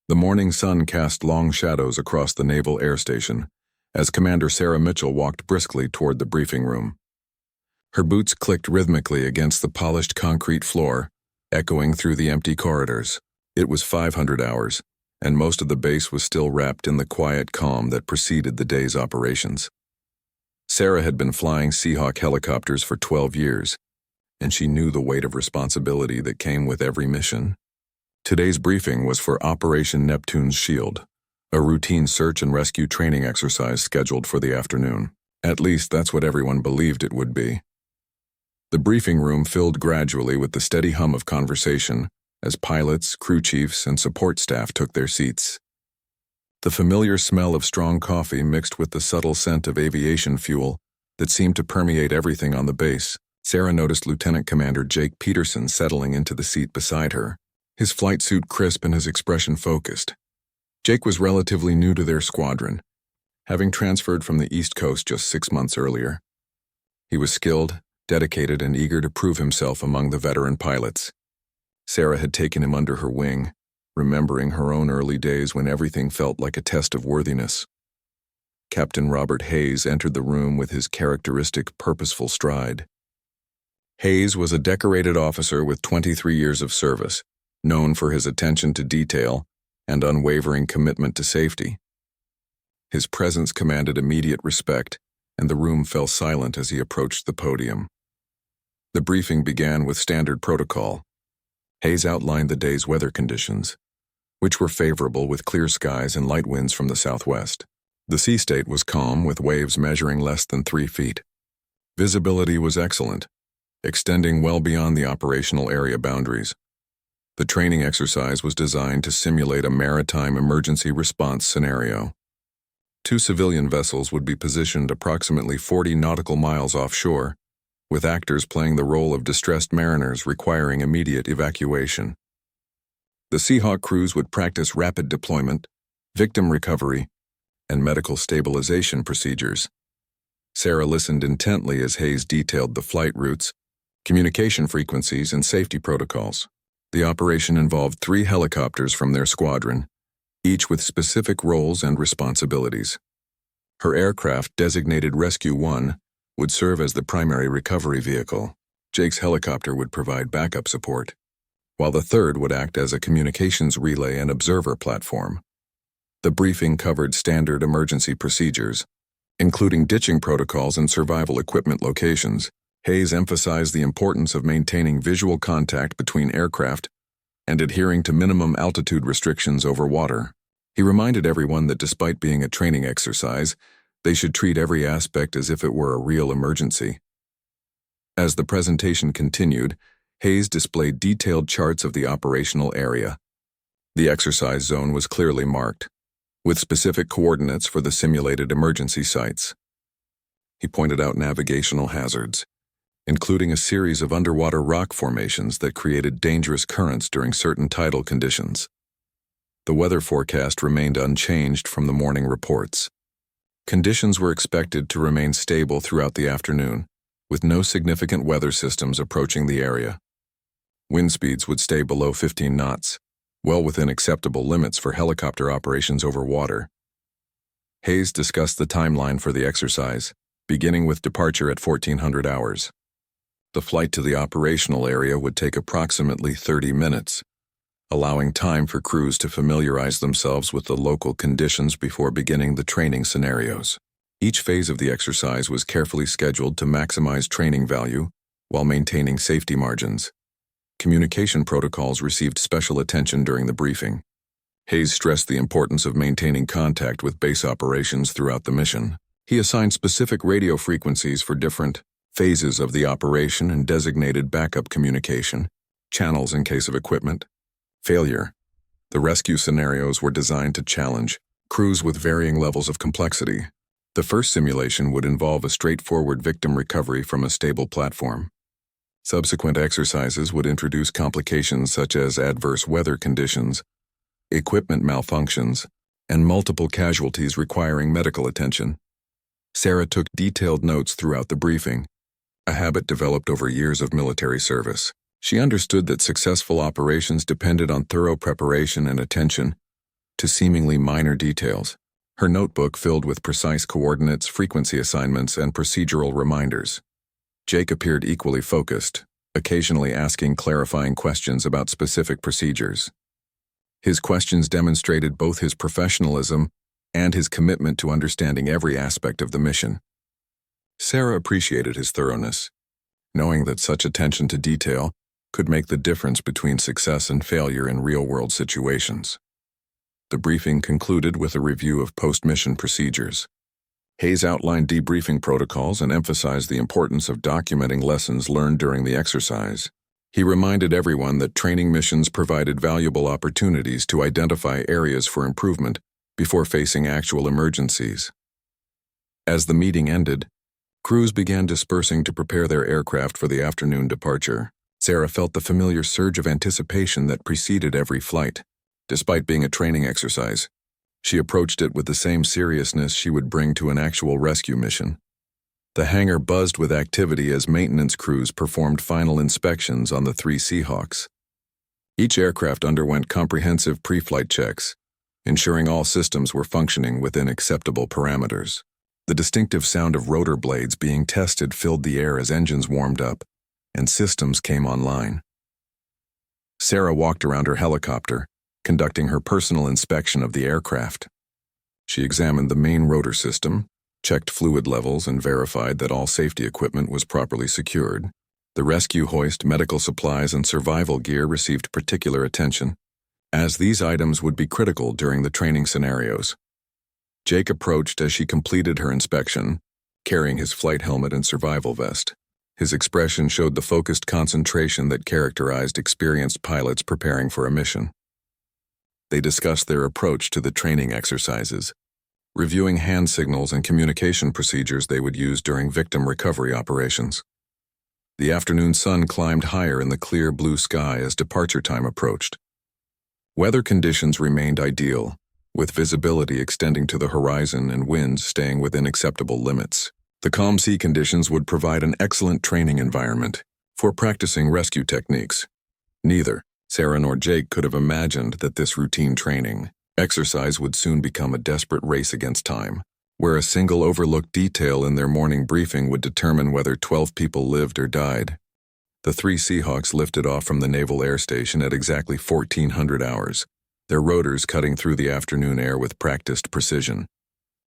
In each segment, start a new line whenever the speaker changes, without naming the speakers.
The morning sun cast long shadows across the Naval Air Station as Commander Sarah Mitchell walked briskly toward the briefing room. Her boots clicked rhythmically against the polished concrete floor, echoing through the empty corridors. It was 500 hours, and most of the base was still wrapped in the quiet calm that preceded the day's operations. Sarah had been flying Seahawk helicopters for 12 years, and she knew the weight of responsibility that came with every mission. Today's briefing was for Operation Neptune's Shield, a routine search and rescue training exercise scheduled for the afternoon. At least that's what everyone believed it would be. The briefing room filled gradually with the steady hum of conversation as pilots, crew chiefs, and support staff took their seats. The familiar smell of strong coffee mixed with the subtle scent of aviation fuel that seemed to permeate everything on the base. Sarah noticed Lieutenant Commander Jake Peterson settling into the seat beside her, his flight suit crisp and his expression focused. Jake was relatively new to their squadron, having transferred from the East Coast just 6 months earlier. He was skilled, dedicated, and eager to prove himself among the veteran pilots. Sarah had taken him under her wing, remembering her own early days when everything felt like a test of worthiness. Captain Robert Hayes entered the room with his characteristic purposeful stride. Hayes was a decorated officer with 23 years of service, known for his attention to detail and unwavering commitment to safety. His presence commanded immediate respect, and the room fell silent as he approached the podium. The briefing began with standard protocol. Hayes outlined the day's weather conditions, which were favorable with clear skies and light winds from the southwest. The sea state was calm, with waves measuring less than 3 feet. Visibility was excellent, extending well beyond the operational area boundaries. The training exercise was designed to simulate a maritime emergency response scenario. 2 civilian vessels would be positioned approximately 40 nautical miles offshore, with actors playing the role of distressed mariners requiring immediate evacuation. The Seahawk crews would practice rapid deployment, victim recovery, and medical stabilization procedures. Sarah listened intently as Hayes detailed the flight routes, communication frequencies, and safety protocols. The operation involved 3 helicopters from their squadron, each with specific roles and responsibilities. Her aircraft, designated Rescue 1, would serve as the primary recovery vehicle. Jake's helicopter would provide backup support, while the third would act as a communications relay and observer platform. The briefing covered standard emergency procedures, including ditching protocols and survival equipment locations. Hayes emphasized the importance of maintaining visual contact between aircraft and adhering to minimum altitude restrictions over water. He reminded everyone that despite being a training exercise, they should treat every aspect as if it were a real emergency. As the presentation continued, Hayes displayed detailed charts of the operational area. The exercise zone was clearly marked, with specific coordinates for the simulated emergency sites. He pointed out navigational hazards, including a series of underwater rock formations that created dangerous currents during certain tidal conditions. The weather forecast remained unchanged from the morning reports. Conditions were expected to remain stable throughout the afternoon, with no significant weather systems approaching the area. Wind speeds would stay below 15 knots, well within acceptable limits for helicopter operations over water. Hayes discussed the timeline for the exercise, beginning with departure at 1400 hours. The flight to the operational area would take approximately 30 minutes, allowing time for crews to familiarize themselves with the local conditions before beginning the training scenarios. Each phase of the exercise was carefully scheduled to maximize training value while maintaining safety margins. Communication protocols received special attention during the briefing. Hayes stressed the importance of maintaining contact with base operations throughout the mission. He assigned specific radio frequencies for different phases of the operation and designated backup communication channels in case of equipment failure. The rescue scenarios were designed to challenge crews with varying levels of complexity. The first simulation would involve a straightforward victim recovery from a stable platform. Subsequent exercises would introduce complications such as adverse weather conditions, equipment malfunctions, and multiple casualties requiring medical attention. Sarah took detailed notes throughout the briefing, a habit developed over years of military service. She understood that successful operations depended on thorough preparation and attention, to seemingly minor details, her notebook filled with precise coordinates, frequency assignments, and procedural reminders. Jake appeared equally focused, occasionally asking clarifying questions about specific procedures. His questions demonstrated both his professionalism and his commitment to understanding every aspect of the mission. Sarah appreciated his thoroughness, knowing that such attention to detail could make the difference between success and failure in real-world situations. The briefing concluded with a review of post-mission procedures. Hayes outlined debriefing protocols and emphasized the importance of documenting lessons learned during the exercise. He reminded everyone that training missions provided valuable opportunities to identify areas for improvement before facing actual emergencies. As the meeting ended, crews began dispersing to prepare their aircraft for the afternoon departure. Sarah felt the familiar surge of anticipation that preceded every flight. Despite being a training exercise, she approached it with the same seriousness she would bring to an actual rescue mission. The hangar buzzed with activity as maintenance crews performed final inspections on the 3 Seahawks. Each aircraft underwent comprehensive pre-flight checks, ensuring all systems were functioning within acceptable parameters. The distinctive sound of rotor blades being tested filled the air as engines warmed up and systems came online. Sarah walked around her helicopter, conducting her personal inspection of the aircraft. She examined the main rotor system, checked fluid levels, and verified that all safety equipment was properly secured. The rescue hoist, medical supplies, and survival gear received particular attention, as these items would be critical during the training scenarios. Jake approached as she completed her inspection, carrying his flight helmet and survival vest. His expression showed the focused concentration that characterized experienced pilots preparing for a mission. They discussed their approach to the training exercises, reviewing hand signals and communication procedures they would use during victim recovery operations. The afternoon sun climbed higher in the clear blue sky as departure time approached. Weather conditions remained ideal, with visibility extending to the horizon and winds staying within acceptable limits. The calm sea conditions would provide an excellent training environment for practicing rescue techniques. Neither Sarah nor Jake could have imagined that this routine training exercise would soon become a desperate race against time, where a single overlooked detail in their morning briefing would determine whether 12 people lived or died. The 3 Seahawks lifted off from the Naval Air Station at exactly 1400 hours, their rotors cutting through the afternoon air with practiced precision.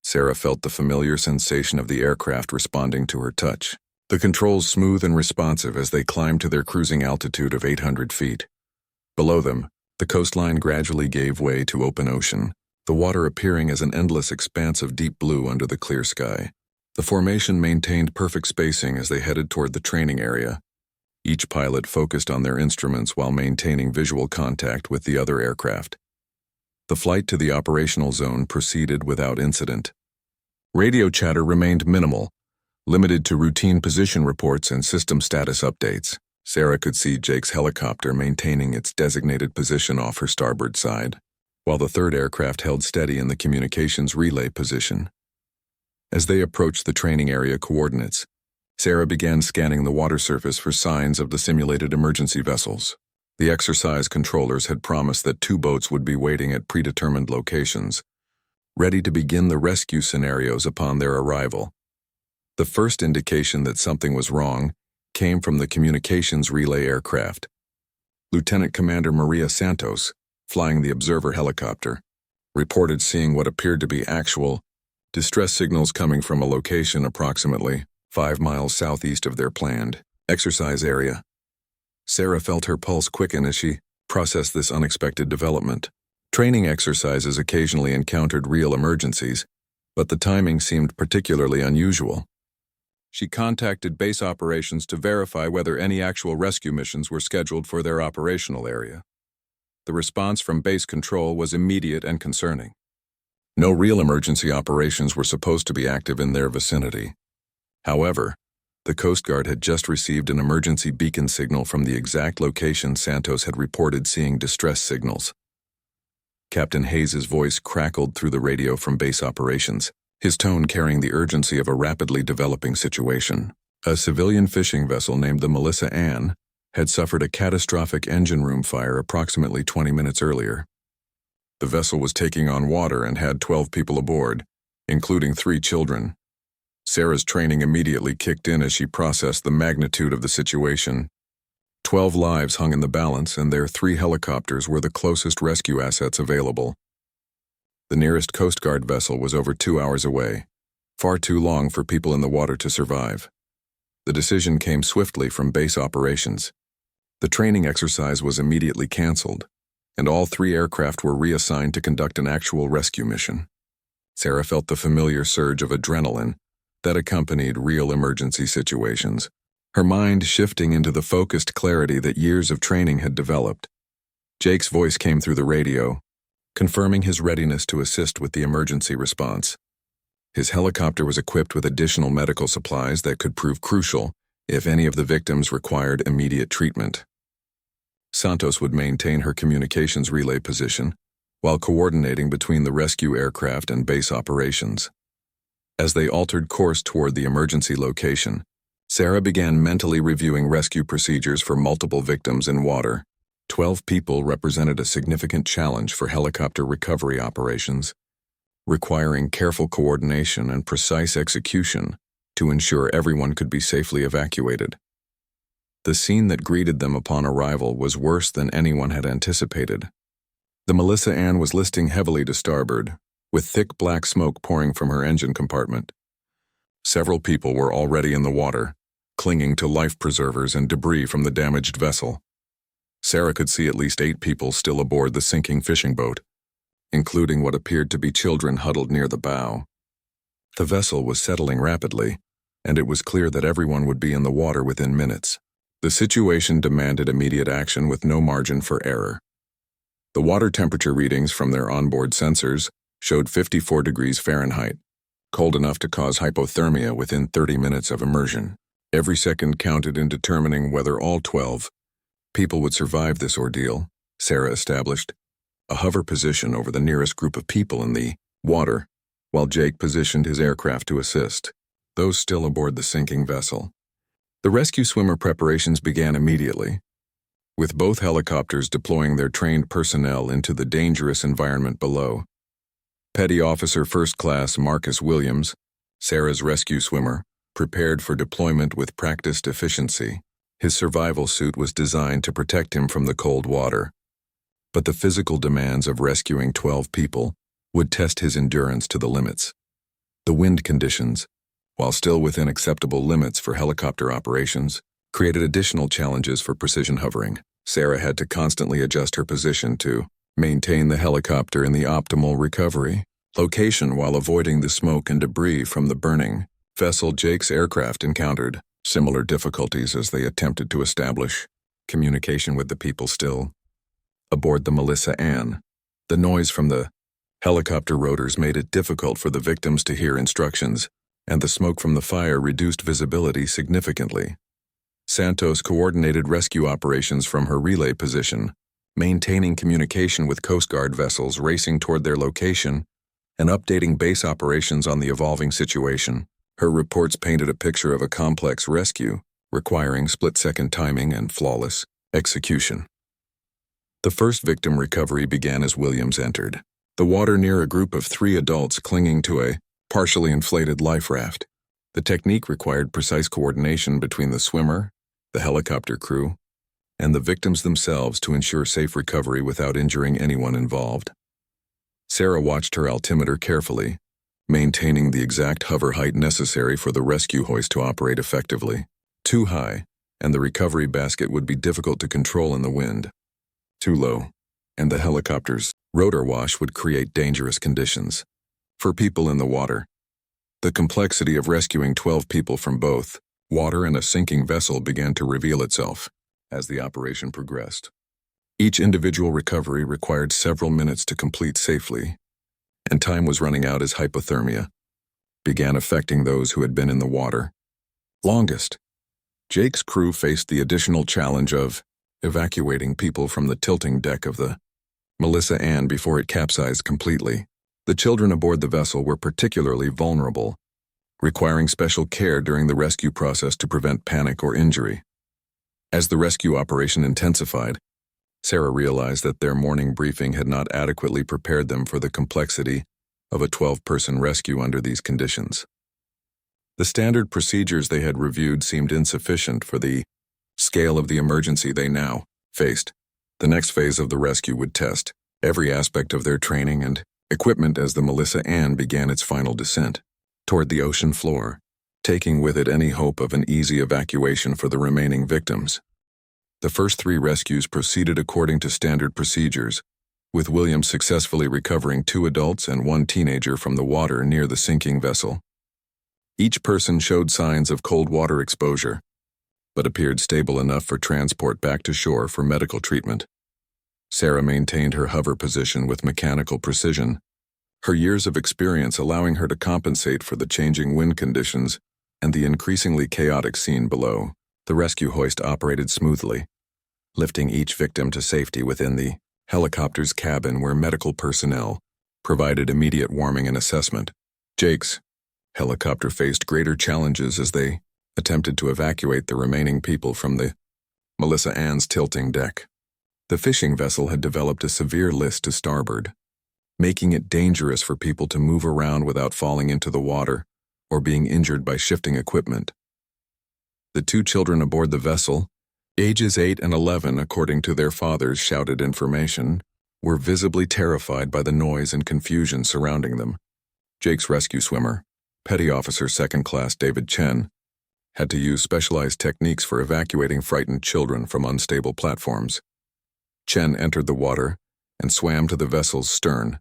Sarah felt the familiar sensation of the aircraft responding to her touch, the controls smooth and responsive as they climbed to their cruising altitude of 800 feet. Below them, the coastline gradually gave way to open ocean, the water appearing as an endless expanse of deep blue under the clear sky. The formation maintained perfect spacing as they headed toward the training area. Each pilot focused on their instruments while maintaining visual contact with the other aircraft. The flight to the operational zone proceeded without incident. Radio chatter remained minimal, limited to routine position reports and system status updates. Sarah could see Jake's helicopter maintaining its designated position off her starboard side, while the third aircraft held steady in the communications relay position. As they approached the training area coordinates, Sarah began scanning the water surface for signs of the simulated emergency vessels. The exercise controllers had promised that 2 boats would be waiting at predetermined locations, ready to begin the rescue scenarios upon their arrival. The first indication that something was wrong came from the communications relay aircraft. Lieutenant Commander Maria Santos, flying the observer helicopter, reported seeing what appeared to be actual distress signals coming from a location approximately 5 miles southeast of their planned exercise area. Sarah felt her pulse quicken as she processed this unexpected development. Training exercises occasionally encountered real emergencies, but the timing seemed particularly unusual. She contacted base operations to verify whether any actual rescue missions were scheduled for their operational area. The response from base control was immediate and concerning. No real emergency operations were supposed to be active in their vicinity. However, the Coast Guard had just received an emergency beacon signal from the exact location Santos had reported seeing distress signals. Captain Hayes' voice crackled through the radio from base operations, his tone carrying the urgency of a rapidly developing situation. A civilian fishing vessel named the Melissa Ann had suffered a catastrophic engine room fire approximately 20 minutes earlier. The vessel was taking on water and had 12 people aboard, including 3 children. Sarah's training immediately kicked in as she processed the magnitude of the situation. 12 lives hung in the balance, and their 3 helicopters were the closest rescue assets available. The nearest Coast Guard vessel was over 2 hours away, far too long for people in the water to survive. The decision came swiftly from base operations. The training exercise was immediately canceled, and all 3 aircraft were reassigned to conduct an actual rescue mission. Sarah felt the familiar surge of adrenaline that accompanied real emergency situations, her mind shifting into the focused clarity that years of training had developed. Jake's voice came through the radio, confirming his readiness to assist with the emergency response. His helicopter was equipped with additional medical supplies that could prove crucial if any of the victims required immediate treatment. Santos would maintain her communications relay position while coordinating between the rescue aircraft and base operations. As they altered course toward the emergency location, Sarah began mentally reviewing rescue procedures for multiple victims in water. 12 people represented a significant challenge for helicopter recovery operations, requiring careful coordination and precise execution to ensure everyone could be safely evacuated. The scene that greeted them upon arrival was worse than anyone had anticipated. The Melissa Ann was listing heavily to starboard, with thick black smoke pouring from her engine compartment. Several people were already in the water, clinging to life preservers and debris from the damaged vessel. Sarah could see at least 8 people still aboard the sinking fishing boat, including what appeared to be children huddled near the bow. The vessel was settling rapidly, and it was clear that everyone would be in the water within minutes. The situation demanded immediate action with no margin for error. The water temperature readings from their onboard sensors showed 54 degrees Fahrenheit, cold enough to cause hypothermia within 30 minutes of immersion. Every second counted in determining whether all 12 people would survive this ordeal. Sarah established a hover position over the nearest group of people in the water, while Jake positioned his aircraft to assist those still aboard the sinking vessel. The rescue swimmer preparations began immediately, with both helicopters deploying their trained personnel into the dangerous environment below. Petty Officer First Class Marcus Williams, Sarah's rescue swimmer, prepared for deployment with practiced efficiency. His survival suit was designed to protect him from the cold water, but the physical demands of rescuing 12 people would test his endurance to the limits. The wind conditions, while still within acceptable limits for helicopter operations, created additional challenges for precision hovering. Sarah had to constantly adjust her position to maintain the helicopter in the optimal recovery location while avoiding the smoke and debris from the burning vessel. Jake's aircraft encountered similar difficulties as they attempted to establish communication with the people still aboard the Melissa Ann. The noise from the helicopter rotors made it difficult for the victims to hear instructions, and the smoke from the fire reduced visibility significantly. Santos coordinated rescue operations from her relay position, maintaining communication with Coast Guard vessels racing toward their location and updating base operations on the evolving situation. Her reports painted a picture of a complex rescue, requiring split-second timing and flawless execution. The first victim recovery began as Williams entered the water near a group of 3 adults clinging to a partially inflated life raft. The technique required precise coordination between the swimmer, the helicopter crew, and the victims themselves to ensure safe recovery without injuring anyone involved. Sarah watched her altimeter carefully, maintaining the exact hover height necessary for the rescue hoist to operate effectively. Too high, and the recovery basket would be difficult to control in the wind. Too low, and the helicopter's rotor wash would create dangerous conditions for people in the water. The complexity of rescuing 12 people from both water and a sinking vessel began to reveal itself as the operation progressed. Each individual recovery required several minutes to complete safely, and time was running out as hypothermia began affecting those who had been in the water longest. Jake's crew faced the additional challenge of evacuating people from the tilting deck of the Melissa Ann before it capsized completely. The children aboard the vessel were particularly vulnerable, requiring special care during the rescue process to prevent panic or injury. As the rescue operation intensified, Sarah realized that their morning briefing had not adequately prepared them for the complexity of a 12-person rescue under these conditions. The standard procedures they had reviewed seemed insufficient for the scale of the emergency they now faced. The next phase of the rescue would test every aspect of their training and equipment as the Melissa Ann began its final descent toward the ocean floor, taking with it any hope of an easy evacuation for the remaining victims. The first 3 rescues proceeded according to standard procedures, with Williams successfully recovering 2 adults and 1 teenager from the water near the sinking vessel. Each person showed signs of cold water exposure, but appeared stable enough for transport back to shore for medical treatment. Sarah maintained her hover position with mechanical precision, her years of experience allowing her to compensate for the changing wind conditions and the increasingly chaotic scene below. The rescue hoist operated smoothly, lifting each victim to safety within the helicopter's cabin where medical personnel provided immediate warming and assessment. Jake's helicopter faced greater challenges as they attempted to evacuate the remaining people from the Melissa Ann's tilting deck. The fishing vessel had developed a severe list to starboard, making it dangerous for people to move around without falling into the water or being injured by shifting equipment. The 2 children aboard the vessel, ages 8 and 11 according to their fathers' shouted information, were visibly terrified by the noise and confusion surrounding them. Jake's rescue swimmer, Petty Officer 2nd Class David Chen, had to use specialized techniques for evacuating frightened children from unstable platforms. Chen entered the water and swam to the vessel's stern,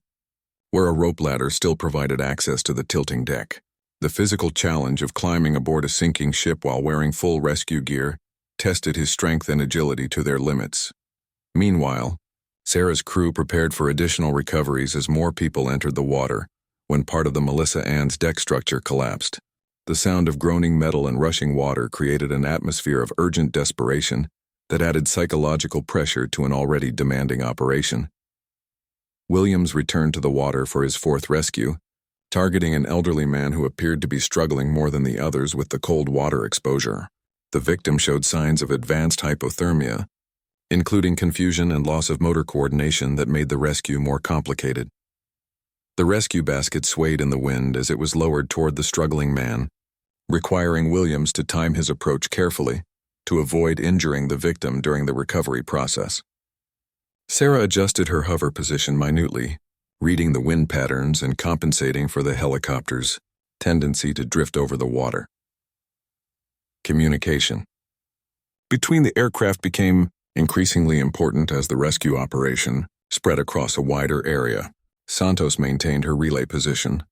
where a rope ladder still provided access to the tilting deck. The physical challenge of climbing aboard a sinking ship while wearing full rescue gear tested his strength and agility to their limits. Meanwhile, Sarah's crew prepared for additional recoveries as more people entered the water when part of the Melissa Ann's deck structure collapsed. The sound of groaning metal and rushing water created an atmosphere of urgent desperation that added psychological pressure to an already demanding operation. Williams returned to the water for his 4th rescue, targeting an elderly man who appeared to be struggling more than the others with the cold water exposure. The victim showed signs of advanced hypothermia, including confusion and loss of motor coordination that made the rescue more complicated. The rescue basket swayed in the wind as it was lowered toward the struggling man, requiring Williams to time his approach carefully to avoid injuring the victim during the recovery process. Sarah adjusted her hover position minutely, reading the wind patterns and compensating for the helicopter's tendency to drift over the water. Communication between the aircraft became increasingly important as the rescue operation spread across a wider area. Santos maintained her relay position,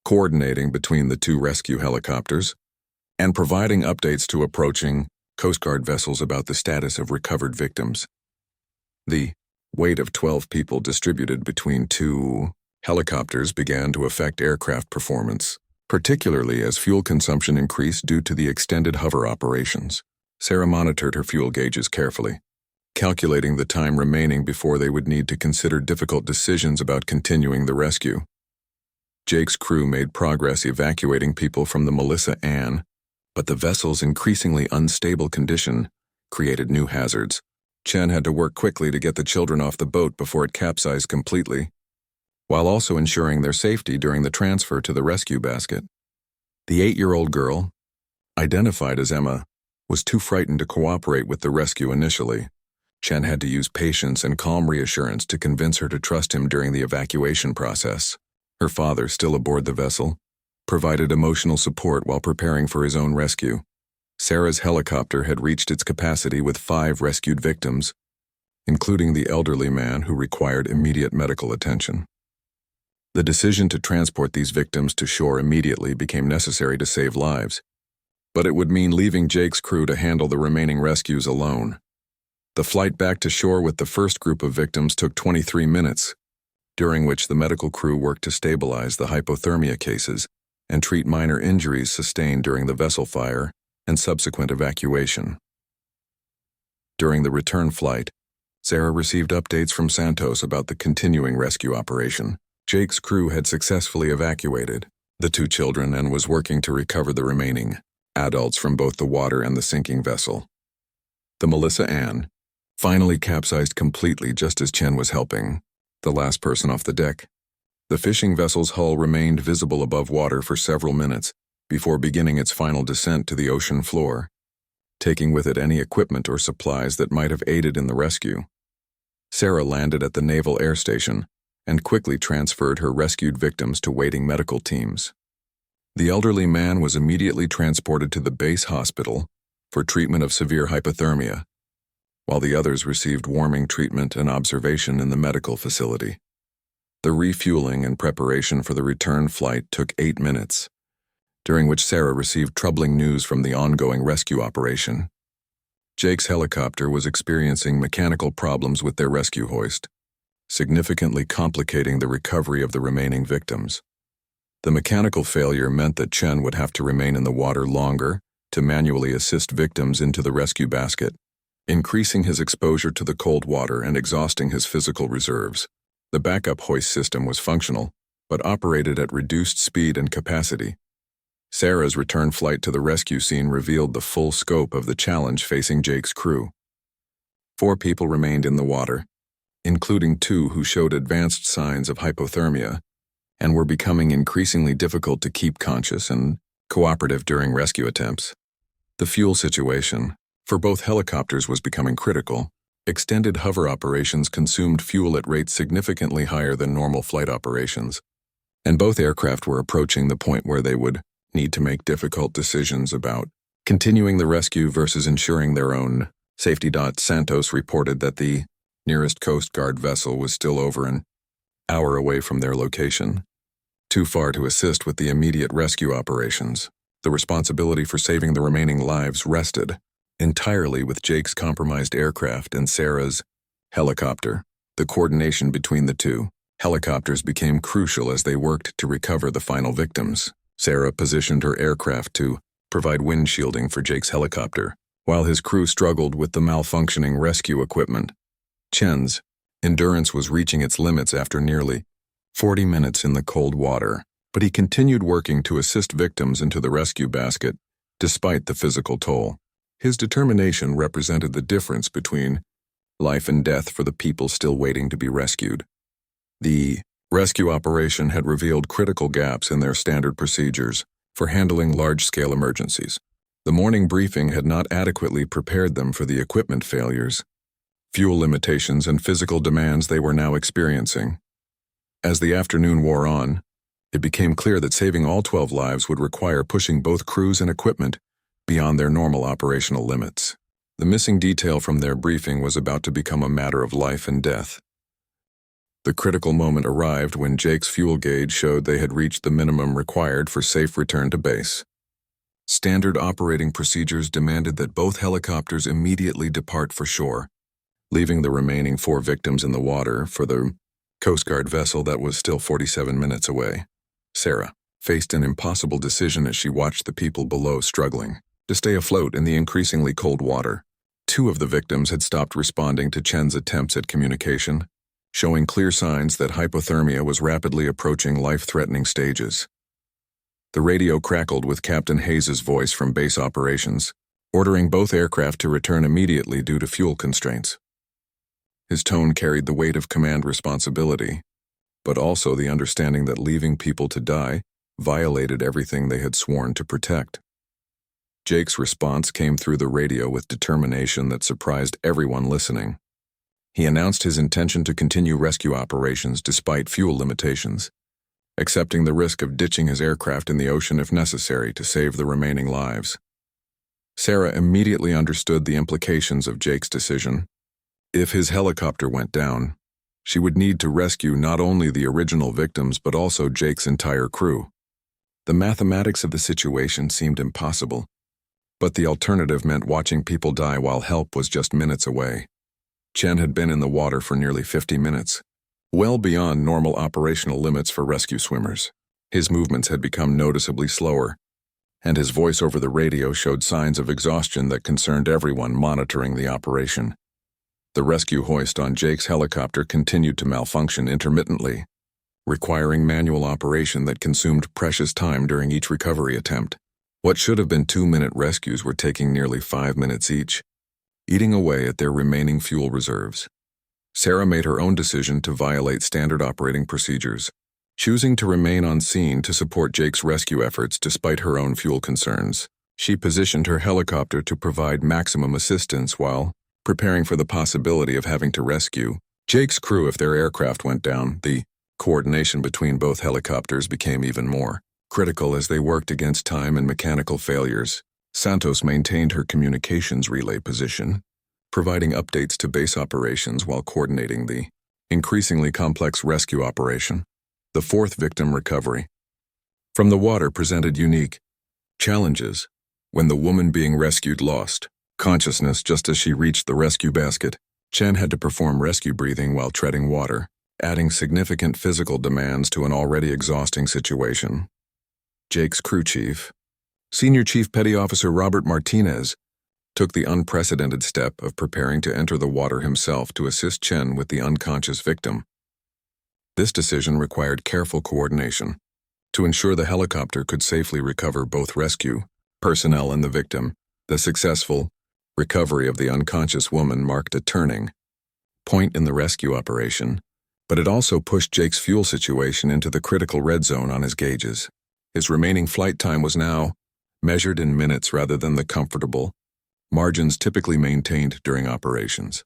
coordinating between the 2 rescue helicopters and providing updates to approaching Coast Guard vessels about the status of recovered victims. The weight of 12 people distributed between 2 helicopters began to affect aircraft performance, particularly as fuel consumption increased due to the extended hover operations. Sarah monitored her fuel gauges carefully, calculating the time remaining before they would need to consider difficult decisions about continuing the rescue. Jake's crew made progress evacuating people from the Melissa Ann, but the vessel's increasingly unstable condition created new hazards. Chen had to work quickly to get the children off the boat before it capsized completely, while also ensuring their safety during the transfer to the rescue basket. The 8-year-old girl, identified as Emma, was too frightened to cooperate with the rescue initially. Chen had to use patience and calm reassurance to convince her to trust him during the evacuation process. Her father, still aboard the vessel, provided emotional support while preparing for his own rescue. Sarah's helicopter had reached its capacity with 5 rescued victims, including the elderly man who required immediate medical attention. The decision to transport these victims to shore immediately became necessary to save lives, but it would mean leaving Jake's crew to handle the remaining rescues alone. The flight back to shore with the first group of victims took 23 minutes, during which the medical crew worked to stabilize the hypothermia cases and treat minor injuries sustained during the vessel fire and subsequent evacuation. During the return flight, Sarah received updates from Santos about the continuing rescue operation. Jake's crew had successfully evacuated the 2 children and was working to recover the remaining adults from both the water and the sinking vessel. The Melissa Ann, finally capsized completely just as Chen was helping the last person off the deck. The fishing vessel's hull remained visible above water for several minutes before beginning its final descent to the ocean floor, taking with it any equipment or supplies that might have aided in the rescue. Sarah landed at the Naval Air Station and quickly transferred her rescued victims to waiting medical teams. The elderly man was immediately transported to the base hospital for treatment of severe hypothermia, while the others received warming treatment and observation in the medical facility. The refueling and preparation for the return flight took 8 minutes, during which Sarah received troubling news from the ongoing rescue operation. Jake's helicopter was experiencing mechanical problems with their rescue hoist, significantly complicating the recovery of the remaining victims. The mechanical failure meant that Chen would have to remain in the water longer to manually assist victims into the rescue basket, increasing his exposure to the cold water and exhausting his physical reserves. The backup hoist system was functional, but operated at reduced speed and capacity. Sarah's return flight to the rescue scene revealed the full scope of the challenge facing Jake's crew. 4 people remained in the water, including 2 who showed advanced signs of hypothermia and were becoming increasingly difficult to keep conscious and cooperative during rescue attempts. The fuel situation for both helicopters was becoming critical. Extended hover operations consumed fuel at rates significantly higher than normal flight operations, and both aircraft were approaching the point where they would need to make difficult decisions about continuing the rescue versus ensuring their own safety. Santos reported that the nearest Coast Guard vessel was still over an hour away from their location, too far to assist with the immediate rescue operations. The responsibility for saving the remaining lives rested entirely with Jake's compromised aircraft and Sarah's helicopter. The coordination between the 2 helicopters became crucial as they worked to recover the final victims. Sarah positioned her aircraft to provide wind shielding for Jake's helicopter, while his crew struggled with the malfunctioning rescue equipment. Chen's endurance was reaching its limits after nearly 40 minutes in the cold water, but he continued working to assist victims into the rescue basket, despite the physical toll. His determination represented the difference between life and death for the people still waiting to be rescued. The rescue operation had revealed critical gaps in their standard procedures for handling large-scale emergencies. The morning briefing had not adequately prepared them for the equipment failures, fuel limitations, and physical demands they were now experiencing. As the afternoon wore on, it became clear that saving all 12 lives would require pushing both crews and equipment beyond their normal operational limits. The missing detail from their briefing was about to become a matter of life and death. The critical moment arrived when Jake's fuel gauge showed they had reached the minimum required for safe return to base. Standard operating procedures demanded that both helicopters immediately depart for shore, leaving the remaining 4 victims in the water for the Coast Guard vessel that was still 47 minutes away. Sarah faced an impossible decision as she watched the people below struggling to stay afloat in the increasingly cold water. 2 of the victims had stopped responding to Chen's attempts at communication, showing clear signs that hypothermia was rapidly approaching life-threatening stages. The radio crackled with Captain Hayes's voice from base operations, ordering both aircraft to return immediately due to fuel constraints. His tone carried the weight of command responsibility, but also the understanding that leaving people to die violated everything they had sworn to protect. Jake's response came through the radio with determination that surprised everyone listening. He announced his intention to continue rescue operations despite fuel limitations, accepting the risk of ditching his aircraft in the ocean if necessary to save the remaining lives. Sarah immediately understood the implications of Jake's decision. If his helicopter went down, she would need to rescue not only the original victims but also Jake's entire crew. The mathematics of the situation seemed impossible, but the alternative meant watching people die while help was just minutes away. Chen had been in the water for nearly 50 minutes, well beyond normal operational limits for rescue swimmers. His movements had become noticeably slower, and his voice over the radio showed signs of exhaustion that concerned everyone monitoring the operation. The rescue hoist on Jake's helicopter continued to malfunction intermittently, requiring manual operation that consumed precious time during each recovery attempt. What should have been 2-minute rescues were taking nearly 5 minutes each. eating away at their remaining fuel reserves. Sarah made her own decision to violate standard operating procedures, choosing to remain on scene to support Jake's rescue efforts despite her own fuel concerns. She positioned her helicopter to provide maximum assistance while preparing for the possibility of having to rescue Jake's crew if their aircraft went down. The coordination between both helicopters became even more critical as they worked against time and mechanical failures. Santos maintained her communications relay position, providing updates to base operations while coordinating the increasingly complex rescue operation. The fourth victim recovery from the water presented unique challenges. When the woman being rescued lost consciousness just as she reached the rescue basket, Chen had to perform rescue breathing while treading water, adding significant physical demands to an already exhausting situation. Jake's crew chief, Senior Chief Petty Officer Robert Martinez, took the unprecedented step of preparing to enter the water himself to assist Chen with the unconscious victim. This decision required careful coordination to ensure the helicopter could safely recover both rescue personnel and the victim. The successful recovery of the unconscious woman marked a turning point in the rescue operation, but it also pushed Jake's fuel situation into the critical red zone on his gauges. His remaining flight time was now measured in minutes rather than the comfortable margins typically maintained during operations.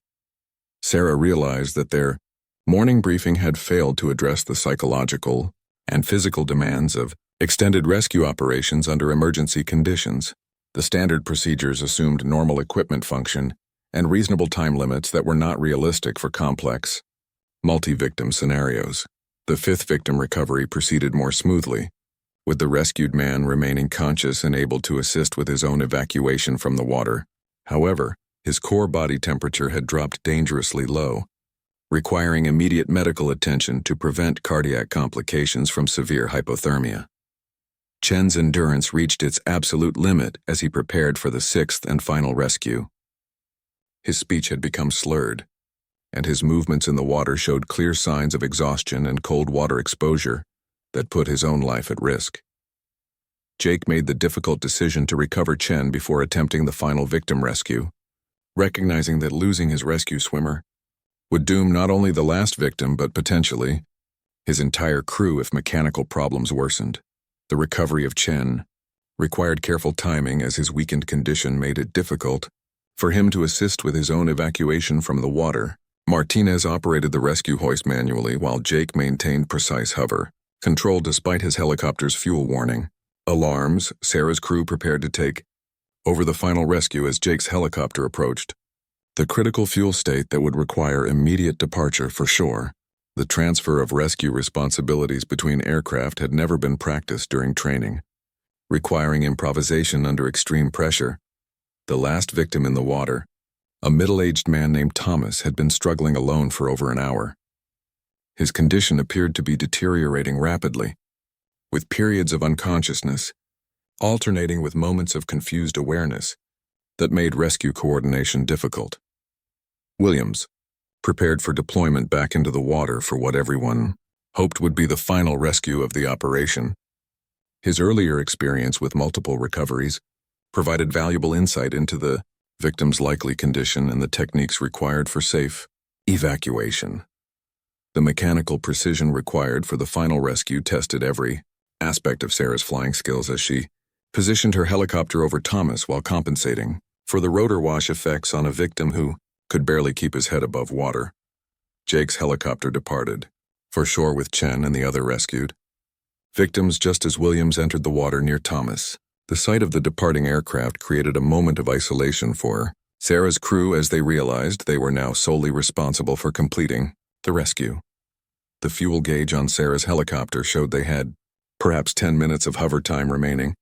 Sarah realized that their morning briefing had failed to address the psychological and physical demands of extended rescue operations under emergency conditions. The standard procedures assumed normal equipment function and reasonable time limits that were not realistic for complex, multi-victim scenarios. The fifth victim recovery proceeded more smoothly, with the rescued man remaining conscious and able to assist with his own evacuation from the water. However, his core body temperature had dropped dangerously low, requiring immediate medical attention to prevent cardiac complications from severe hypothermia. Chen's endurance reached its absolute limit as he prepared for the sixth and final rescue. His speech had become slurred, and his movements in the water showed clear signs of exhaustion and cold water exposure that put his own life at risk. Jake made the difficult decision to recover Chen before attempting the final victim rescue, recognizing that losing his rescue swimmer would doom not only the last victim but potentially his entire crew if mechanical problems worsened. The recovery of Chen required careful timing as his weakened condition made it difficult for him to assist with his own evacuation from the water. Martinez operated the rescue hoist manually while Jake maintained precise hover control despite his helicopter's fuel warning. Alarms, Sarah's crew prepared to take over the final rescue as Jake's helicopter approached the critical fuel state that would require immediate departure for shore. The transfer of rescue responsibilities between aircraft had never been practiced during training, requiring improvisation under extreme pressure. The last victim in the water, a middle-aged man named Thomas, had been struggling alone for over an hour. His condition appeared to be deteriorating rapidly, with periods of unconsciousness, alternating with moments of confused awareness that made rescue coordination difficult. Williams, prepared for deployment back into the water for what everyone hoped would be the final rescue of the operation. His earlier experience with multiple recoveries provided valuable insight into the victim's likely condition and the techniques required for safe evacuation. The mechanical precision required for the final rescue tested every aspect of Sarah's flying skills as she positioned her helicopter over Thomas while compensating for the rotor wash effects on a victim who could barely keep his head above water. Jake's helicopter departed for shore with Chen and the other rescued victims just as Williams entered the water near Thomas. The sight of the departing aircraft created a moment of isolation for Sarah's crew as they realized they were now solely responsible for completing the rescue. The fuel gauge on Sarah's helicopter showed they had perhaps 10 minutes of hover time remaining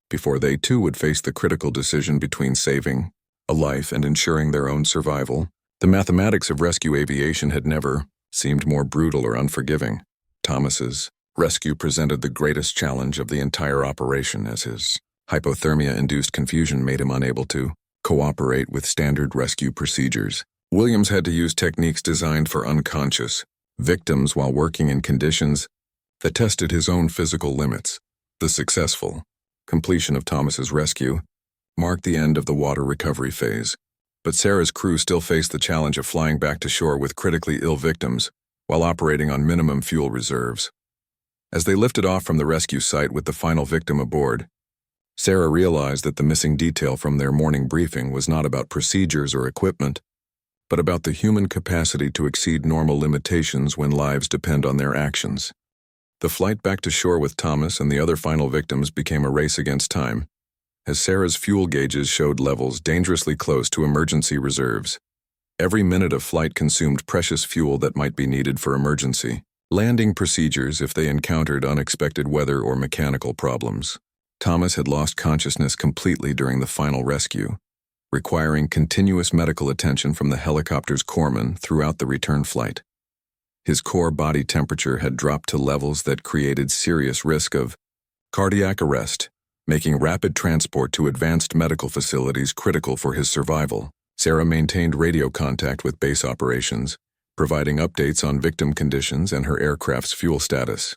before they too would face the critical decision between saving a life and ensuring their own survival. The mathematics of rescue aviation had never seemed more brutal or unforgiving. Thomas's rescue presented the greatest challenge of the entire operation as his hypothermia-induced confusion made him unable to cooperate with standard rescue procedures. Williams had to use techniques designed for unconscious victims while working in conditions that tested his own physical limits. The successful completion of Thomas's rescue marked the end of the water recovery phase, But Sarah's crew still faced the challenge of flying back to shore with critically ill victims while operating on minimum fuel reserves. As they lifted off from the rescue site with the final victim aboard, Sarah realized that the missing detail from their morning briefing was not about procedures or equipment, but about the human capacity to exceed normal limitations when lives depend on their actions. The flight back to shore with Thomas and the other final victims became a race against time, as Sarah's fuel gauges showed levels dangerously close to emergency reserves. Every minute of flight consumed precious fuel that might be needed for emergency landing procedures if they encountered unexpected weather or mechanical problems. Thomas had lost consciousness completely during the final rescue, requiring continuous medical attention from the helicopter's corpsman throughout the return flight. His core body temperature had dropped to levels that created serious risk of cardiac arrest, making rapid transport to advanced medical facilities critical for his survival. Sarah maintained radio contact with base operations, providing updates on victim conditions and her aircraft's fuel status.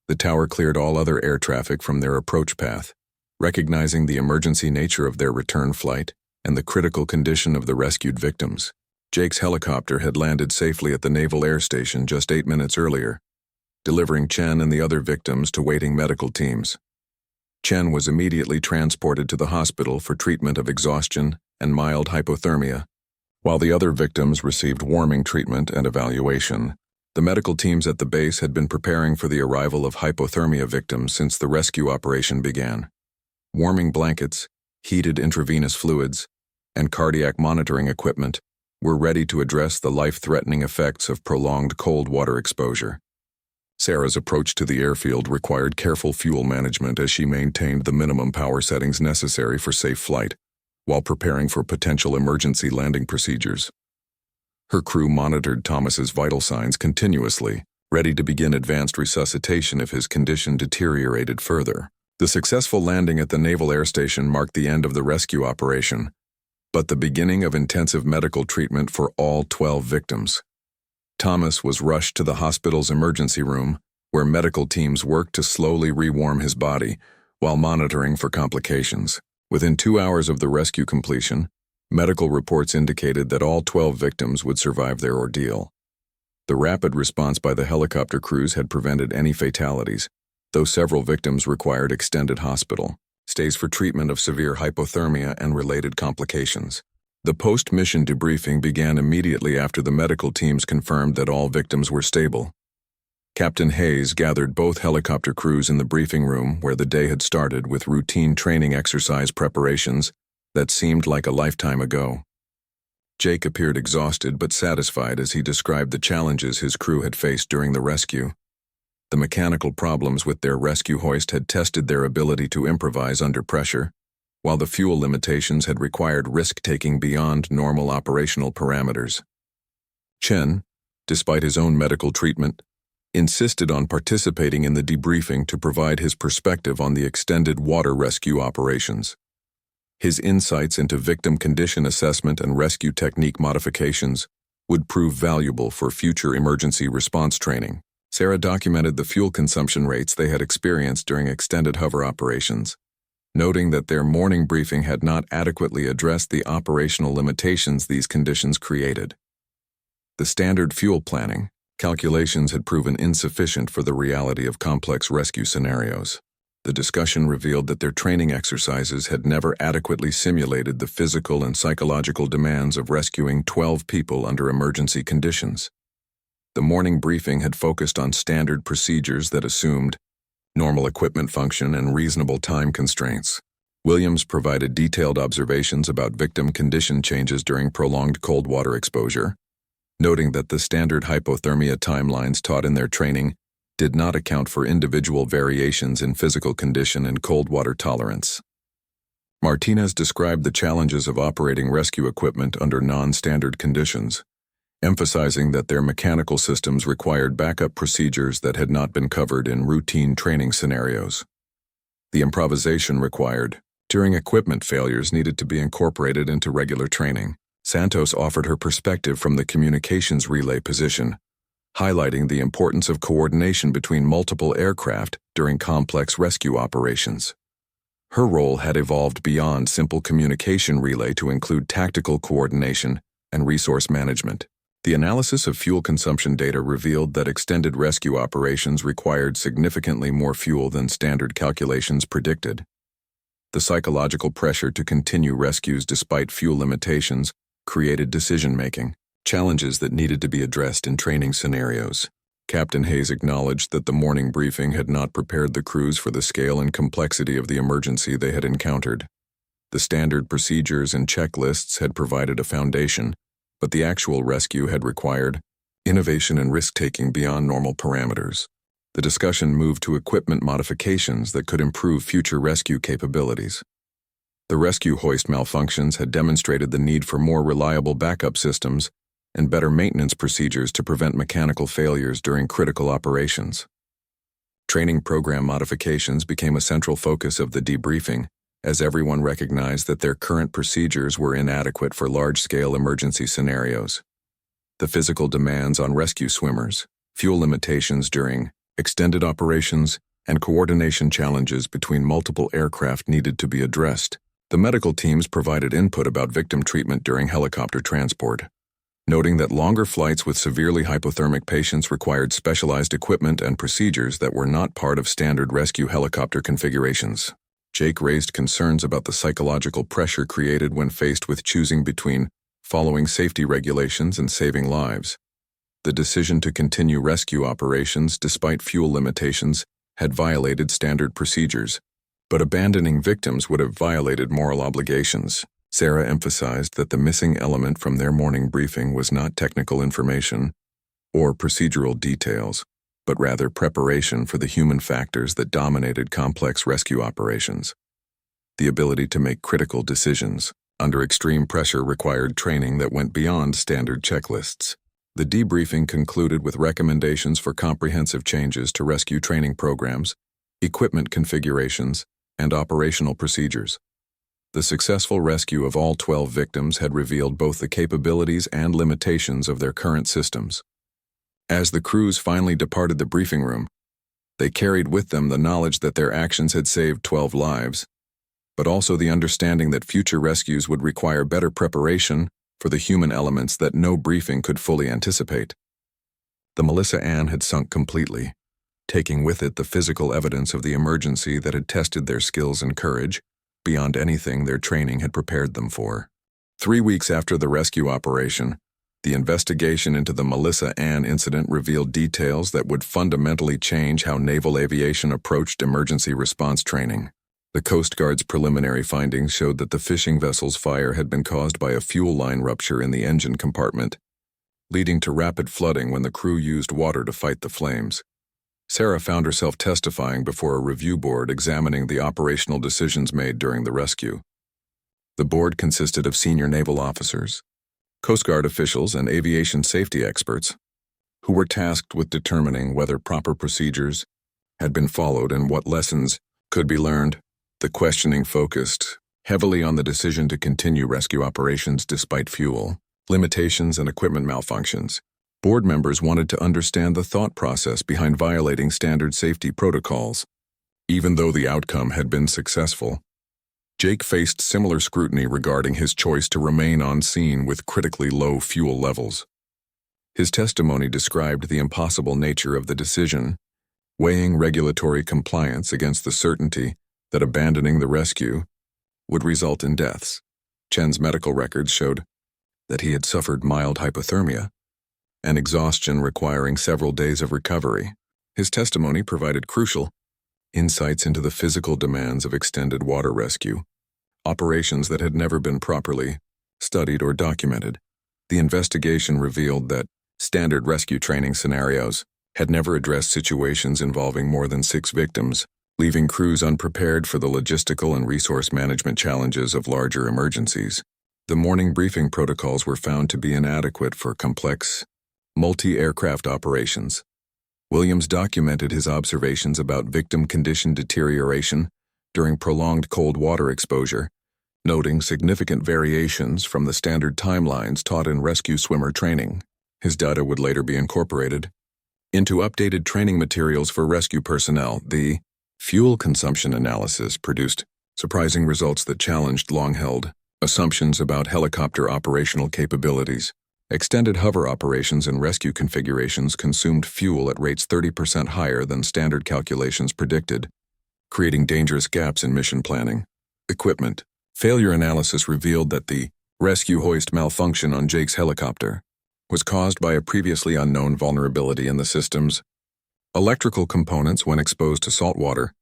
The tower cleared all other air traffic from their approach path, recognizing the emergency nature of their return flight and the critical condition of the rescued victims. Jake's helicopter had landed safely at the Naval Air Station just 8 minutes earlier, delivering Chen and the other victims to waiting medical teams. Chen was immediately transported to the hospital for treatment of exhaustion and mild hypothermia, while the other victims received warming treatment and evaluation. The medical teams at the base had been preparing for the arrival of hypothermia victims since the rescue operation began. Warming blankets, heated intravenous fluids, and cardiac monitoring equipment were ready to address the life-threatening effects of prolonged cold water exposure. Sarah's approach to the airfield required careful fuel management as she maintained the minimum power settings necessary for safe flight, while preparing for potential emergency landing procedures. Her crew monitored Thomas's vital signs continuously, ready to begin advanced resuscitation if his condition deteriorated further. The successful landing at the Naval Air Station marked the end of the rescue operation, but the beginning of intensive medical treatment for all 12 victims. Thomas was rushed to the hospital's emergency room, where medical teams worked to slowly rewarm his body while monitoring for complications. Within 2 hours of the rescue completion, medical reports indicated that all 12 victims would survive their ordeal. The rapid response by the helicopter crews had prevented any fatalities, though several victims required extended hospital stays for treatment of severe hypothermia and related complications. The post-mission debriefing began immediately after the medical teams confirmed that all victims were stable. Captain Hayes gathered both helicopter crews in the briefing room where the day had started with routine training exercise preparations that seemed like a lifetime ago. Jake appeared exhausted but satisfied as he described the challenges his crew had faced during the rescue. The mechanical problems with their rescue hoist had tested their ability to improvise under pressure, while the fuel limitations had required risk-taking beyond normal operational parameters. Chen, despite his own medical treatment, insisted on participating in the debriefing to provide his perspective on the extended water rescue operations. His insights into victim condition assessment and rescue technique modifications would prove valuable for future emergency response training. Sarah documented the fuel consumption rates they had experienced during extended hover operations, noting that their morning briefing had not adequately addressed the operational limitations these conditions created. The standard fuel planning calculations had proven insufficient for the reality of complex rescue scenarios. The discussion revealed that their training exercises had never adequately simulated the physical and psychological demands of rescuing 12 people under emergency conditions. The morning briefing had focused on standard procedures that assumed normal equipment function and reasonable time constraints. Williams provided detailed observations about victim condition changes during prolonged cold water exposure, noting that the standard hypothermia timelines taught in their training did not account for individual variations in physical condition and cold water tolerance. Martinez described the challenges of operating rescue equipment under non-standard conditions, emphasizing that their mechanical systems required backup procedures that had not been covered in routine training scenarios. The improvisation required during equipment failures needed to be incorporated into regular training. Santos offered her perspective from the communications relay position, highlighting the importance of coordination between multiple aircraft during complex rescue operations. Her role had evolved beyond simple communication relay to include tactical coordination and resource management. The analysis of fuel consumption data revealed that extended rescue operations required significantly more fuel than standard calculations predicted. The psychological pressure to continue rescues despite fuel limitations created decision-making challenges that needed to be addressed in training scenarios. Captain Hayes acknowledged that the morning briefing had not prepared the crews for the scale and complexity of the emergency they had encountered. The standard procedures and checklists had provided a foundation, but the actual rescue had required innovation and risk-taking beyond normal parameters. The discussion moved to equipment modifications that could improve future rescue capabilities. The rescue hoist malfunctions had demonstrated the need for more reliable backup systems and better maintenance procedures to prevent mechanical failures during critical operations. Training program modifications became a central focus of the debriefing, as everyone recognized that their current procedures were inadequate for large-scale emergency scenarios. The physical demands on rescue swimmers, fuel limitations during extended operations, and coordination challenges between multiple aircraft needed to be addressed. The medical teams provided input about victim treatment during helicopter transport, noting that longer flights with severely hypothermic patients required specialized equipment and procedures that were not part of standard rescue helicopter configurations. Jake raised concerns about the psychological pressure created when faced with choosing between following safety regulations and saving lives. The decision to continue rescue operations despite fuel limitations had violated standard procedures, but abandoning victims would have violated moral obligations. Sarah emphasized that the missing element from their morning briefing was not technical information or procedural details, but rather preparation for the human factors that dominated complex rescue operations. The ability to make critical decisions under extreme pressure required training that went beyond standard checklists. The debriefing concluded with recommendations for comprehensive changes to rescue training programs, equipment configurations, and operational procedures. The successful rescue of all 12 victims had revealed both the capabilities and limitations of their current systems. As the crews finally departed the briefing room, they carried with them the knowledge that their actions had saved 12 lives, but also the understanding that future rescues would require better preparation for the human elements that no briefing could fully anticipate. The Melissa Ann had sunk completely, taking with it the physical evidence of the emergency that had tested their skills and courage beyond anything their training had prepared them for. 3 weeks after the rescue operation, the investigation into the Melissa Ann incident revealed details that would fundamentally change how naval aviation approached emergency response training. The Coast Guard's preliminary findings showed that the fishing vessel's fire had been caused by a fuel line rupture in the engine compartment, leading to rapid flooding when the crew used water to fight the flames. Sarah found herself testifying before a review board examining the operational decisions made during the rescue. The board consisted of senior naval officers, Coast Guard officials, and aviation safety experts, who were tasked with determining whether proper procedures had been followed and what lessons could be learned. The questioning focused heavily on the decision to continue rescue operations despite fuel limitations and equipment malfunctions. Board members wanted to understand the thought process behind violating standard safety protocols. Even though the outcome had been successful, Jake faced similar scrutiny regarding his choice to remain on scene with critically low fuel levels. His testimony described the impossible nature of the decision, weighing regulatory compliance against the certainty that abandoning the rescue would result in deaths. Chen's medical records showed that he had suffered mild hypothermia and exhaustion requiring several days of recovery. His testimony provided crucial insights into the physical demands of extended water rescue, operations that had never been properly studied or documented. The investigation revealed that standard rescue training scenarios had never addressed situations involving more than 6 victims, leaving crews unprepared for the logistical and resource management challenges of larger emergencies. The morning briefing protocols were found to be inadequate for complex, multi-aircraft operations. Williams documented his observations about victim condition deterioration during prolonged cold water exposure, noting significant variations from the standard timelines taught in rescue swimmer training. His data would later be incorporated into updated training materials for rescue personnel. The fuel consumption analysis produced surprising results that challenged long-held assumptions about helicopter operational capabilities. Extended hover operations and rescue configurations consumed fuel at rates 30% higher than standard calculations predicted, creating dangerous gaps in mission planning. Equipment. Failure analysis revealed that the rescue hoist malfunction on Jake's helicopter was caused by a previously unknown vulnerability in the system's electrical components when exposed to salt water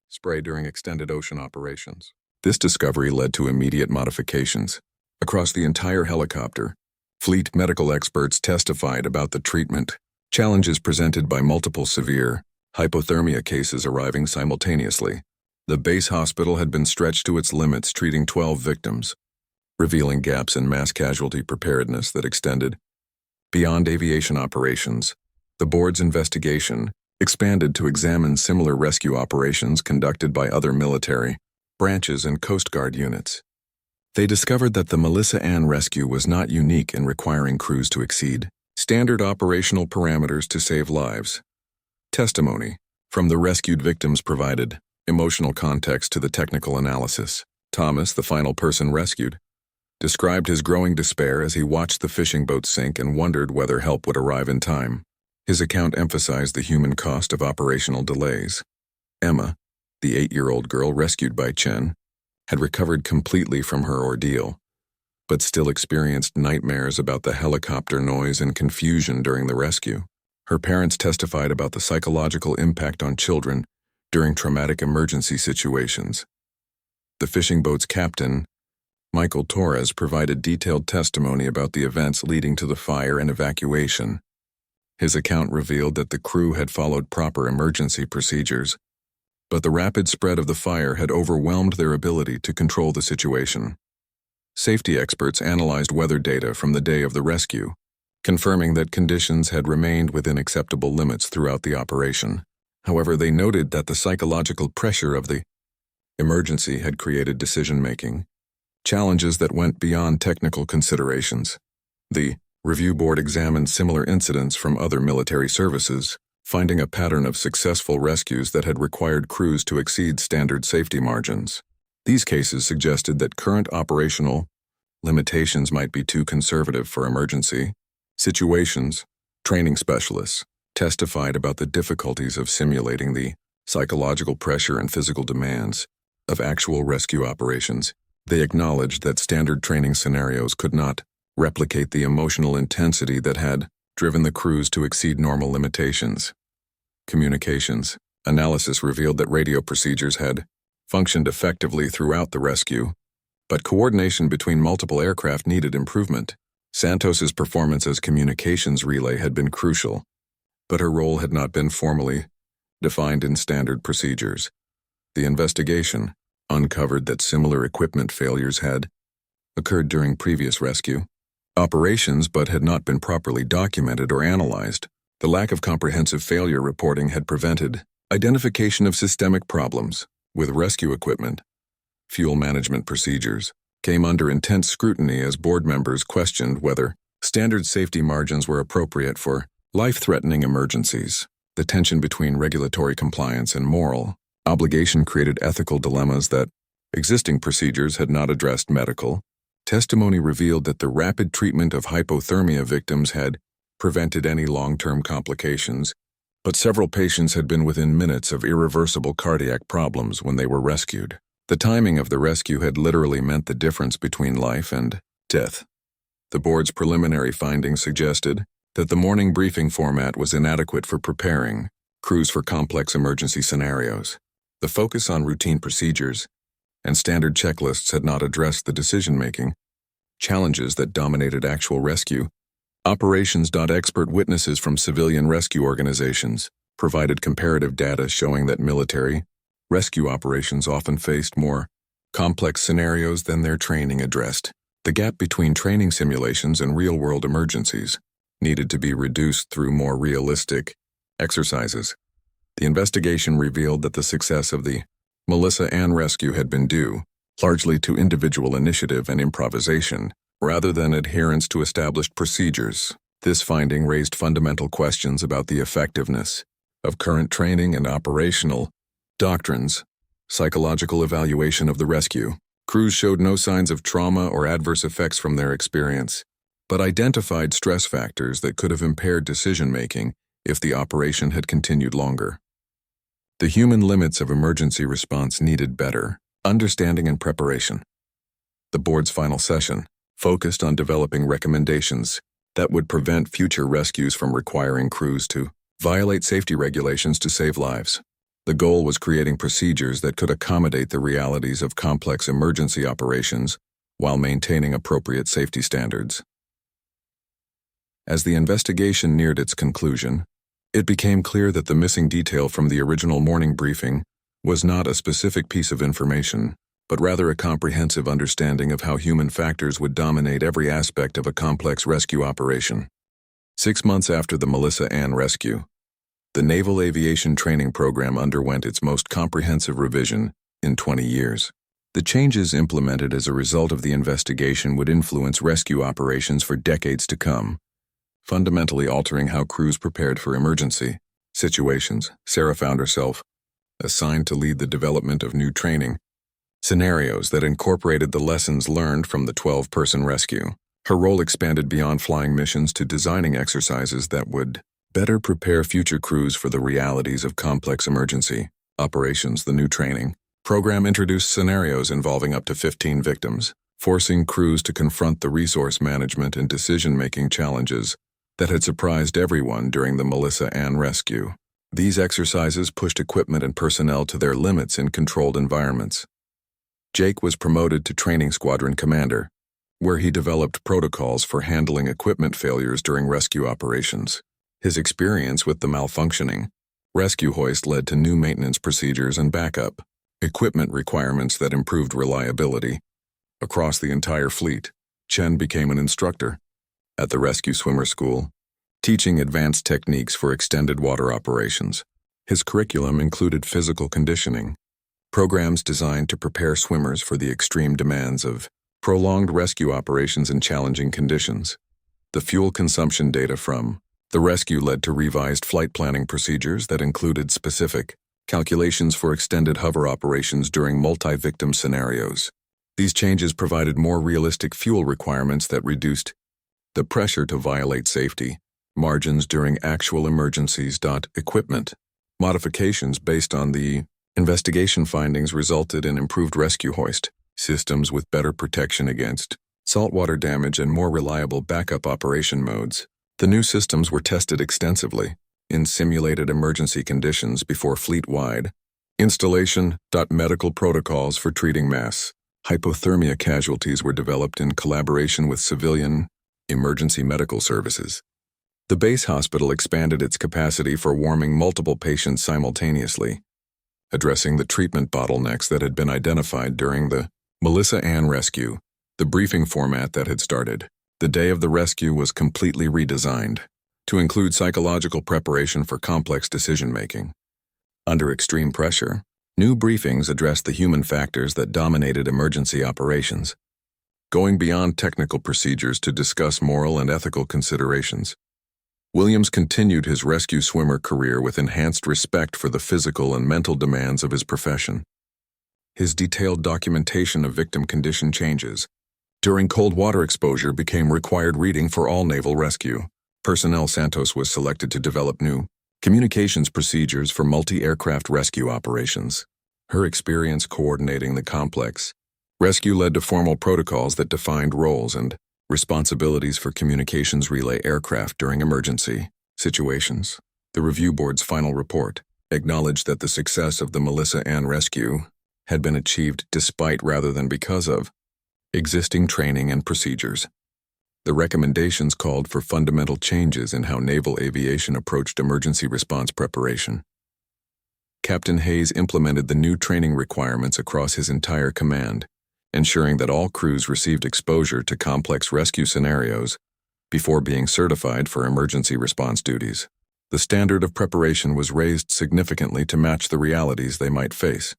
spray during extended ocean operations. This discovery led to immediate modifications across the entire helicopter. Fleet medical experts testified about the treatment challenges presented by multiple severe hypothermia cases arriving simultaneously. The base hospital had been stretched to its limits, treating 12 victims, revealing gaps in mass casualty preparedness that extended beyond aviation operations. The board's investigation expanded to examine similar rescue operations conducted by other military branches and Coast Guard units. They discovered that the Melissa Ann rescue was not unique in requiring crews to exceed standard operational parameters to save lives. Testimony from the rescued victims provided emotional context to the technical analysis. Thomas, the final person rescued, described his growing despair as he watched the fishing boat sink and wondered whether help would arrive in time. His account emphasized the human cost of operational delays. Emma, the 8-year-old girl rescued by Chen, had recovered completely from her ordeal, but still experienced nightmares about the helicopter noise and confusion during the rescue. Her parents testified about the psychological impact on children during traumatic emergency situations. The fishing boat's captain, Michael Torres, provided detailed testimony about the events leading to the fire and evacuation. His account revealed that the crew had followed proper emergency procedures, but the rapid spread of the fire had overwhelmed their ability to control the situation. Safety experts analyzed weather data from the day of the rescue, confirming that conditions had remained within acceptable limits throughout the operation. However, they noted that the psychological pressure of the emergency had created decision-making challenges that went beyond technical considerations. The review board examined similar incidents from other military services, finding a pattern of successful rescues that had required crews to exceed standard safety margins. These cases suggested that current operational limitations might be too conservative for emergency situations. Training specialists testified about the difficulties of simulating the psychological pressure and physical demands of actual rescue operations. They acknowledged that standard training scenarios could not replicate the emotional intensity that had driven the crews to exceed normal limitations. Communications analysis revealed that radio procedures had functioned effectively throughout the rescue, but coordination between multiple aircraft needed improvement. Santos's performance as communications relay had been crucial, but her role had not been formally defined in standard procedures. The investigation uncovered that similar equipment failures had occurred during previous rescue operations but had not been properly documented or analyzed. The lack of comprehensive failure reporting had prevented identification of systemic problems with rescue equipment. Fuel management procedures came under intense scrutiny as board members questioned whether standard safety margins were appropriate for life-threatening emergencies. The tension between regulatory compliance and moral obligation created ethical dilemmas that existing procedures had not addressed. Medical testimony revealed that the rapid treatment of hypothermia victims had prevented any long-term complications, but several patients had been within minutes of irreversible cardiac problems when they were rescued. The timing of the rescue had literally meant the difference between life and death. The board's preliminary findings suggested that the morning briefing format was inadequate for preparing crews for complex emergency scenarios. The focus on routine procedures and standard checklists had not addressed the decision-making challenges that dominated actual rescue operations. Expert witnesses from civilian rescue organizations provided comparative data showing that military rescue operations often faced more complex scenarios than their training addressed. The gap between training simulations and real-world emergencies needed to be reduced through more realistic exercises. The investigation revealed that the success of the Melissa Ann rescue had been due largely to individual initiative and improvisation, rather than adherence to established procedures. This finding raised fundamental questions about the effectiveness of current training and operational doctrines. Psychological evaluation of the rescue. Crews showed no signs of trauma or adverse effects from their experience, but identified stress factors that could have impaired decision-making if the operation had continued longer. The human limits of emergency response needed better understanding and preparation. The board's final session focused on developing recommendations that would prevent future rescues from requiring crews to violate safety regulations to save lives. The goal was creating procedures that could accommodate the realities of complex emergency operations while maintaining appropriate safety standards. As the investigation neared its conclusion, it became clear that the missing detail from the original morning briefing was not a specific piece of information, but rather a comprehensive understanding of how human factors would dominate every aspect of a complex rescue operation. 6 months after the Melissa Ann rescue, the Naval Aviation Training Program underwent its most comprehensive revision in 20 years. The changes implemented as a result of the investigation would influence rescue operations for decades to come, fundamentally altering how crews prepared for emergency situations. Sarah found herself assigned to lead the development of new training scenarios that incorporated the lessons learned from the 12-person rescue. Her role expanded beyond flying missions to designing exercises that would better prepare future crews for the realities of complex emergency operations. The new training program introduced scenarios involving up to 15 victims, forcing crews to confront the resource management and decision-making challenges that had surprised everyone during the Melissa Ann rescue. These exercises pushed equipment and personnel to their limits in controlled environments. Jake was promoted to Training Squadron Commander, where he developed protocols for handling equipment failures during rescue operations. His experience with the malfunctioning rescue hoist led to new maintenance procedures and backup equipment requirements that improved reliability across the entire fleet. Chen became an instructor at the Rescue Swimmer School, teaching advanced techniques for extended water operations. His curriculum included physical conditioning, programs designed to prepare swimmers for the extreme demands of prolonged rescue operations in challenging conditions. The fuel consumption data from the rescue led to revised flight planning procedures that included specific calculations for extended hover operations during multi-victim scenarios. These changes provided more realistic fuel requirements that reduced the pressure to violate safety margins during actual emergencies. Equipment modifications based on the investigation findings resulted in improved rescue hoist systems with better protection against saltwater damage and more reliable backup operation modes. The new systems were tested extensively in simulated emergency conditions before fleet-wide installation. Medical protocols for treating mass hypothermia casualties were developed in collaboration with civilian emergency medical services. The base hospital expanded its capacity for warming multiple patients simultaneously, addressing the treatment bottlenecks that had been identified during the Melissa Ann rescue. The briefing format that had started the day of the rescue was completely redesigned to include psychological preparation for complex decision-making. Under extreme pressure, new briefings addressed the human factors that dominated emergency operations, going beyond technical procedures to discuss moral and ethical considerations. Williams continued his rescue swimmer career with enhanced respect for the physical and mental demands of his profession. His detailed documentation of victim condition changes during cold water exposure became required reading for all naval rescue personnel. Santos was selected to develop new communications procedures for multi-aircraft rescue operations. Her experience coordinating the complex rescue led to formal protocols that defined roles and responsibilities for communications relay aircraft during emergency situations. The review board's final report acknowledged that the success of the Melissa Ann rescue had been achieved despite rather than because of existing training and procedures. The recommendations called for fundamental changes in how naval aviation approached emergency response preparation. Captain Hayes implemented the new training requirements across his entire command, ensuring that all crews received exposure to complex rescue scenarios before being certified for emergency response duties. The standard of preparation was raised significantly to match the realities they might face.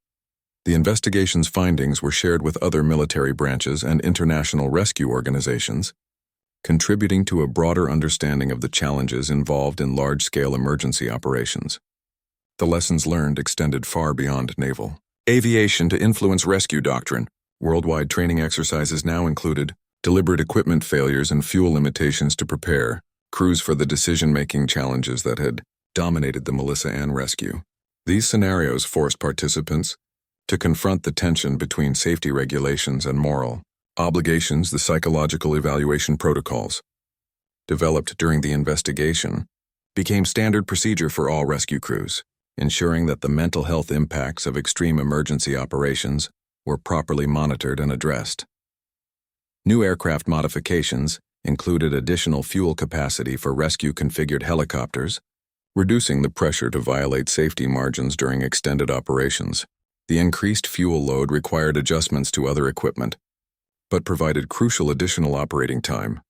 The investigation's findings were shared with other military branches and international rescue organizations, contributing to a broader understanding of the challenges involved in large-scale emergency operations. The lessons learned extended far beyond naval Aviation to influence rescue doctrine. Worldwide training exercises now included deliberate equipment failures and fuel limitations to prepare crews for the decision-making challenges that had dominated the Melissa Ann rescue. These scenarios forced participants to confront the tension between safety regulations and moral obligations. The psychological evaluation protocols, developed during the investigation, became standard procedure for all rescue crews, ensuring that the mental health impacts of extreme emergency operations were properly monitored and addressed. New aircraft modifications included additional fuel capacity for rescue-configured helicopters, reducing the pressure to violate safety margins during extended operations. The increased fuel load required adjustments to other equipment, but provided crucial additional operating time.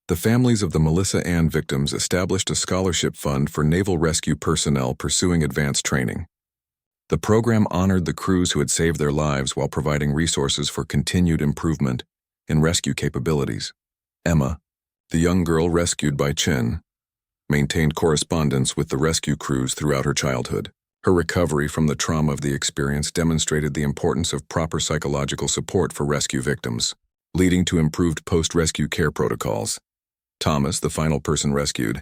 The families of the Melissa Ann victims established a scholarship fund for naval rescue personnel pursuing advanced training. The program honored the crews who had saved their lives while providing resources for continued improvement in rescue capabilities. Emma, the young girl rescued by Chen, maintained correspondence with the rescue crews throughout her childhood. Her recovery from the trauma of the experience demonstrated the importance of proper psychological support for rescue victims, leading to improved post-rescue care protocols. Thomas, the final person rescued,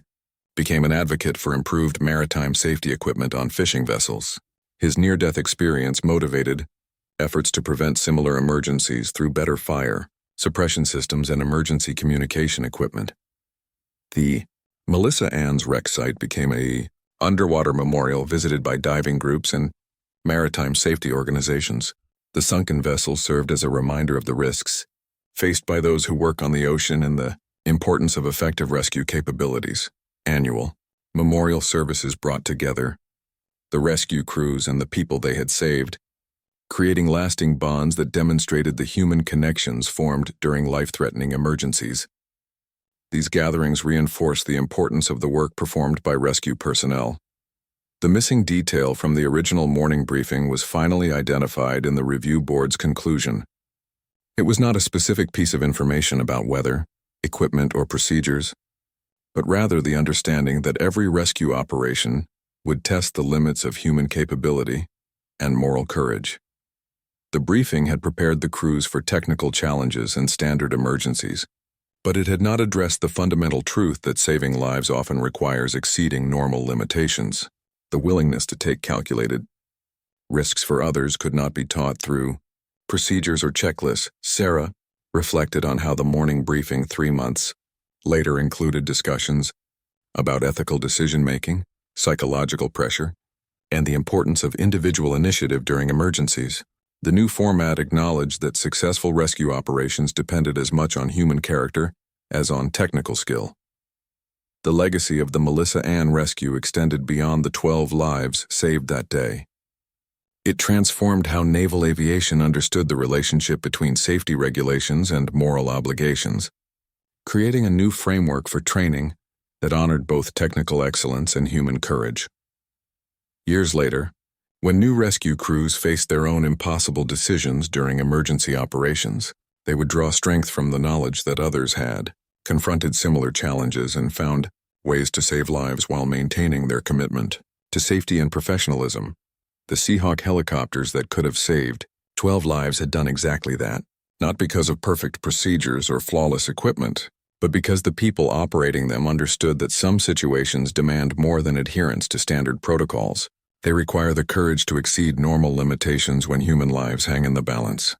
became an advocate for improved maritime safety equipment on fishing vessels. His near-death experience motivated efforts to prevent similar emergencies through better fire suppression systems and emergency communication equipment. The Melissa Ann's wreck site became an underwater memorial visited by diving groups and maritime safety organizations. The sunken vessel served as a reminder of the risks faced by those who work on the ocean and the importance of effective rescue capabilities. Annual memorial services brought together the rescue crews and the people they had saved, creating lasting bonds that demonstrated the human connections formed during life-threatening emergencies. These gatherings reinforced the importance of the work performed by rescue personnel. The missing detail from the original morning briefing was finally identified in the review board's conclusion. It was not a specific piece of information about weather, equipment, or procedures, but rather the understanding that every rescue operation would test the limits of human capability and moral courage. The briefing had prepared the crews for technical challenges and standard emergencies, but it had not addressed the fundamental truth that saving lives often requires exceeding normal limitations. The willingness to take calculated risks for others could not be taught through procedures or checklists. Sarah reflected on how the morning briefing 3 months later included discussions about ethical decision-making, psychological pressure, and the importance of individual initiative during emergencies. The new format acknowledged that successful rescue operations depended as much on human character as on technical skill. The legacy of the Melissa Ann rescue extended beyond the 12 lives saved that day. It transformed how naval aviation understood the relationship between safety regulations and moral obligations, creating a new framework for training that honored both technical excellence and human courage. Years later, when new rescue crews faced their own impossible decisions during emergency operations, they would draw strength from the knowledge that others had confronted similar challenges and found ways to save lives while maintaining their commitment to safety and professionalism. The Seahawk helicopters that could have saved 12 lives had done exactly that, not because of perfect procedures or flawless equipment, but because the people operating them understood that some situations demand more than adherence to standard protocols. They require the courage to exceed normal limitations when human lives hang in the balance.